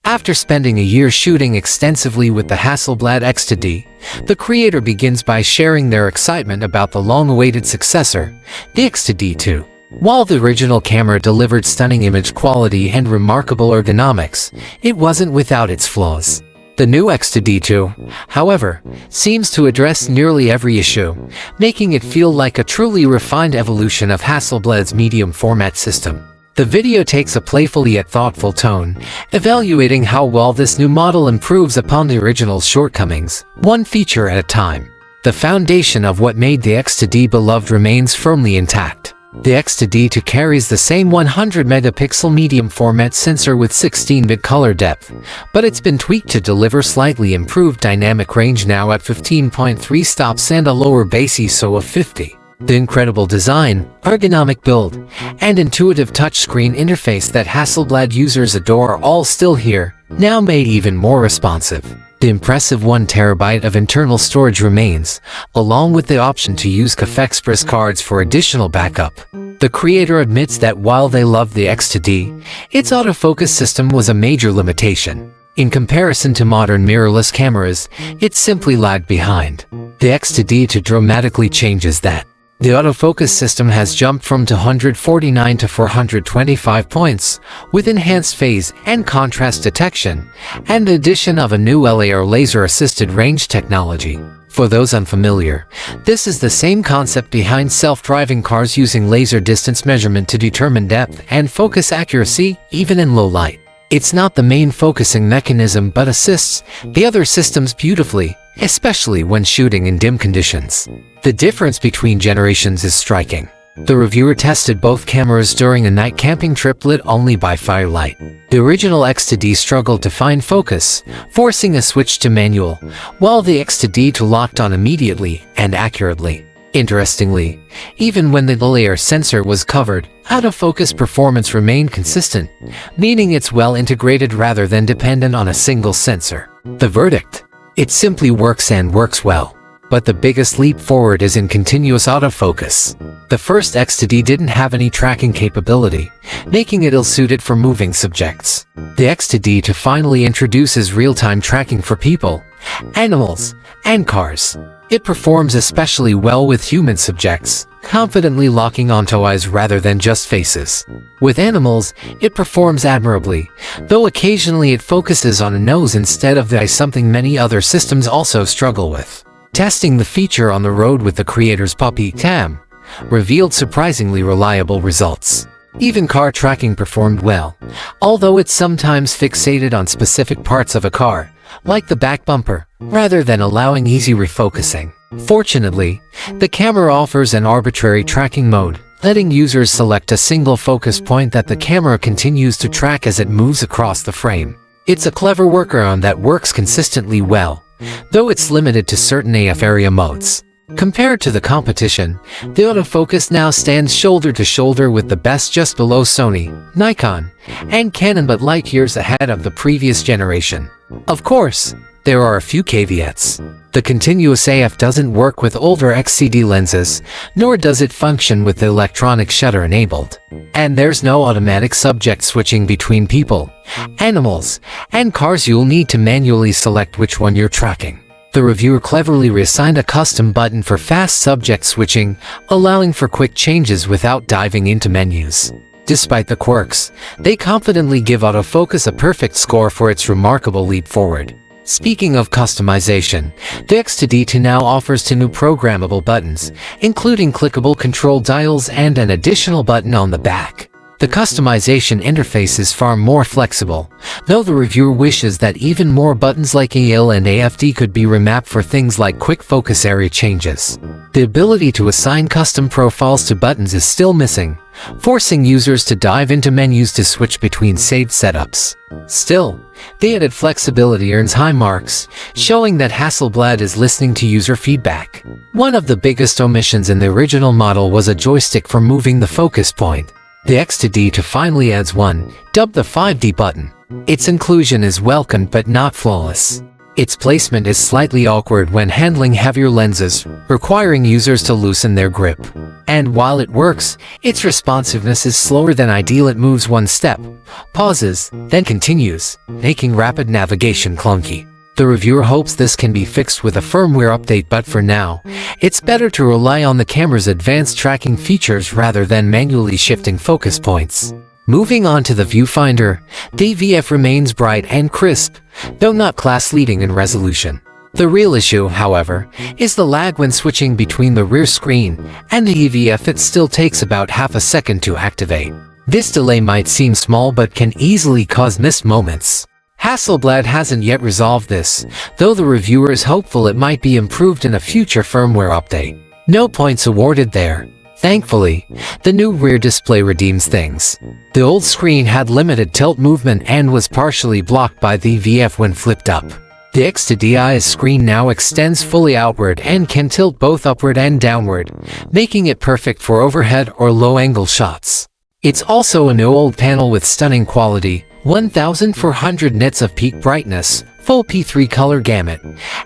After spending a year shooting extensively with the Hasselblad X2D, the creator begins by sharing their excitement about the long-awaited successor, the X2D II. While the original camera delivered stunning image quality and remarkable ergonomics, it wasn't without its flaws. The new X2D II, however, seems to address nearly every issue, making it feel like a truly refined evolution of Hasselblad's medium format system. The video takes a playful yet thoughtful tone, evaluating how well this new model improves upon the original's shortcomings, one feature at a time. The foundation of what made the X2D beloved remains firmly intact. The X2D II carries the same 100-megapixel medium format sensor with 16-bit color depth, but it's been tweaked to deliver slightly improved dynamic range now at 15.3 stops and a lower base ISO of 50. The incredible design, ergonomic build, and intuitive touchscreen interface that Hasselblad users adore are all still here, now made even more responsive. The impressive 1TB of internal storage remains, along with the option to use CAF Express cards for additional backup. The creator admits that while they loved the X2D, its autofocus system was a major limitation. In comparison to modern mirrorless cameras, it simply lagged behind. The X2D II dramatically changes that. The autofocus system has jumped from 249 to 425 points, with enhanced phase and contrast detection, and the addition of a new LAR laser-assisted range technology. For those unfamiliar, this is the same concept behind self-driving cars using laser distance measurement to determine depth and focus accuracy, even in low light. It's not the main focusing mechanism but assists the other systems beautifully, especially when shooting in dim conditions. The difference between generations is striking. The reviewer tested both cameras during a night camping trip lit only by firelight. The original X2D struggled to find focus, forcing a switch to manual, while the X2D II locked on immediately and accurately. Interestingly, even when the LAR sensor was covered, autofocus performance remained consistent, meaning it's well integrated rather than dependent on a single sensor. The verdict? It simply works and works well. But the biggest leap forward is in continuous autofocus. The first X2D didn't have any tracking capability, making it ill-suited for moving subjects. The X2D II finally introduces real-time tracking for people, animals, and cars. It performs especially well with human subjects, confidently locking onto eyes rather than just faces. With animals, it performs admirably, though occasionally it focuses on a nose instead of the eye, something many other systems also struggle with. Testing the feature on the road with the creator's puppy, Tam, revealed surprisingly reliable results. Even car tracking performed well, although it's sometimes fixated on specific parts of a car, like the back bumper, rather than allowing easy refocusing. Fortunately, the camera offers an arbitrary tracking mode, letting users select a single focus point that the camera continues to track as it moves across the frame. It's a clever workaround that works consistently well, though it's limited to certain AF area modes. Compared to the competition, the autofocus now stands shoulder to shoulder with the best just below Sony, Nikon, and Canon, but light years ahead of the previous generation. Of course, there are a few caveats. The continuous AF doesn't work with older XCD lenses, nor does it function with the electronic shutter enabled. And there's no automatic subject switching between people, animals, and cars. You'll need to manually select which one you're tracking. The reviewer cleverly reassigned a custom button for fast subject switching, allowing for quick changes without diving into menus. Despite the quirks, they confidently give autofocus a perfect score for its remarkable leap forward. Speaking of customization, the X2D II now offers 2 new programmable buttons, including clickable control dials and an additional button on the back. The customization interface is far more flexible, though the reviewer wishes that even more buttons like AL and AFD could be remapped for things like quick focus area changes. The ability to assign custom profiles to buttons is still missing, forcing users to dive into menus to switch between saved setups. Still, the added flexibility earns high marks, showing that Hasselblad is listening to user feedback. One of the biggest omissions in the original model was a joystick for moving the focus point. The X2D II finally adds one, dubbed the 5D button. Its inclusion is welcomed but not flawless. Its placement is slightly awkward when handling heavier lenses, requiring users to loosen their grip. And while it works, its responsiveness is slower than ideal. It moves one step, pauses, then continues, making rapid navigation clunky. The reviewer hopes this can be fixed with a firmware update, but for now, it's better to rely on the camera's advanced tracking features rather than manually shifting focus points. Moving on to the viewfinder, the VF remains bright and crisp, though not class-leading in resolution. The real issue, however, is the lag when switching between the rear screen and the EVF. It still takes about half a second to activate. This delay might seem small but can easily cause missed moments. Hasselblad hasn't yet resolved this, though the reviewer is hopeful it might be improved in a future firmware update. No points awarded there. Thankfully, the new rear display redeems things. The old screen had limited tilt movement and was partially blocked by the VF when flipped up. The X2Di's screen now extends fully outward and can tilt both upward and downward, making it perfect for overhead or low-angle shots. It's also a new OLED panel with stunning quality, 1400 nits of peak brightness, full P3 color gamut,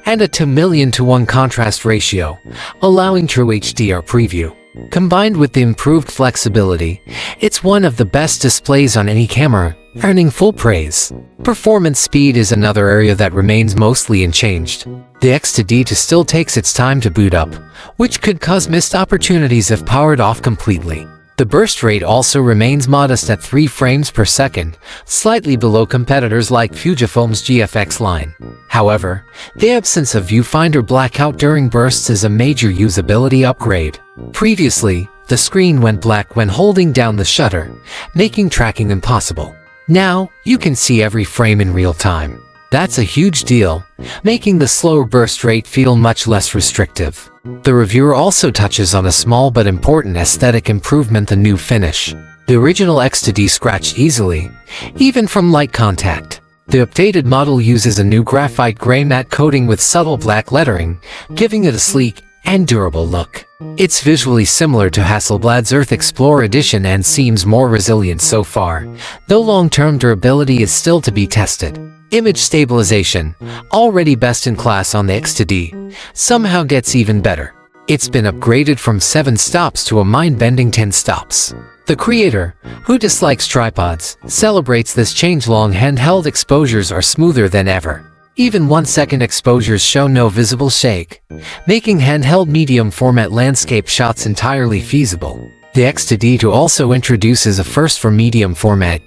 and a 2:1,000,000 contrast ratio, allowing true HDR preview. Combined with the improved flexibility, it's one of the best displays on any camera, earning full praise. Performance speed is another area that remains mostly unchanged. The X2D II still takes its time to boot up, which could cause missed opportunities if powered off completely. The burst rate also remains modest at 3 frames per second, slightly below competitors like Fujifilm's GFX line. However, the absence of viewfinder blackout during bursts is a major usability upgrade. Previously, the screen went black when holding down the shutter, making tracking impossible. Now, you can see every frame in real time. That's a huge deal, making the slower burst rate feel much less restrictive. The reviewer also touches on a small but important aesthetic improvement: the new finish. The original X2D scratched easily, even from light contact. The updated model uses a new graphite gray matte coating with subtle black lettering, giving it a sleek and durable look. It's visually similar to Hasselblad's Earth Explorer Edition and seems more resilient so far, though long-term durability is still to be tested. Image stabilization, already best in class on the X2D, somehow gets even better. It's been upgraded from 7 stops to a mind-bending 10 stops. The creator, who dislikes tripods, celebrates this change. Long handheld exposures are smoother than ever. Even 1-second exposures show no visible shake, making handheld medium-format landscape shots entirely feasible. The X2D II also introduces a first for medium format,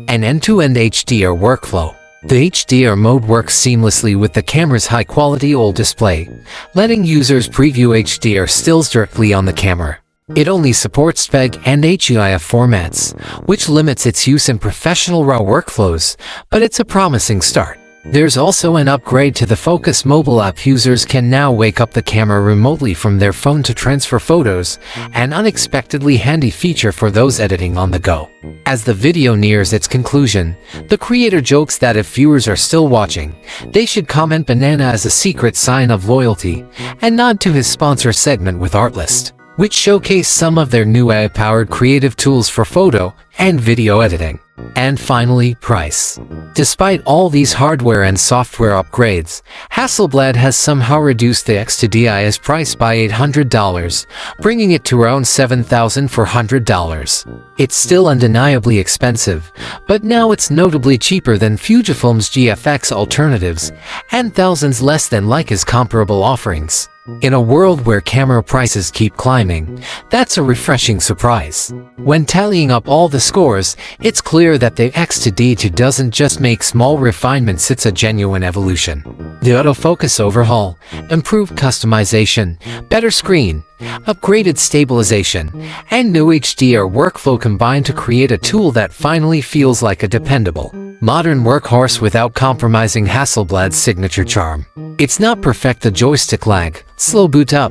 an end-to-end HDR workflow. The HDR mode works seamlessly with the camera's high-quality OLED display, letting users preview HDR stills directly on the camera. It only supports PEG and HEIF formats, which limits its use in professional RAW workflows, but it's a promising start. There's also an upgrade to the Focus mobile app. Users can now wake up the camera remotely from their phone to transfer photos, an unexpectedly handy feature for those editing on the go. As the video nears its conclusion, the creator jokes that if viewers are still watching, they should comment banana as a secret sign of loyalty, and nod to his sponsor segment with Artlist, which showcase some of their new AI-powered creative tools for photo and video editing. And finally, price. Despite all these hardware and software upgrades, Hasselblad has somehow reduced the X2Di's price by $800, bringing it to around $7,400. It's still undeniably expensive, but now it's notably cheaper than Fujifilm's GFX alternatives, and thousands less than Leica's comparable offerings. In a world where camera prices keep climbing, that's a refreshing surprise. When tallying up all the scores, it's clear that the X2D II doesn't just make small refinements, it's a genuine evolution. The autofocus overhaul, improved customization, better screen, upgraded stabilization, and new HDR workflow combine to create a tool that finally feels like a dependable, modern workhorse without compromising Hasselblad's signature charm. It's not perfect. The joystick lag, slow boot up,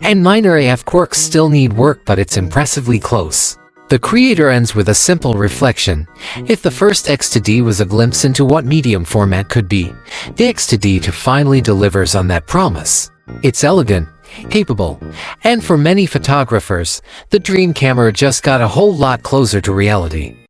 and minor AF quirks still need work, but it's impressively close. The creator ends with a simple reflection: if the first X2D was a glimpse into what medium format could be, the X2D II finally delivers on that promise. It's elegant, capable, and for many photographers, the dream camera just got a whole lot closer to reality.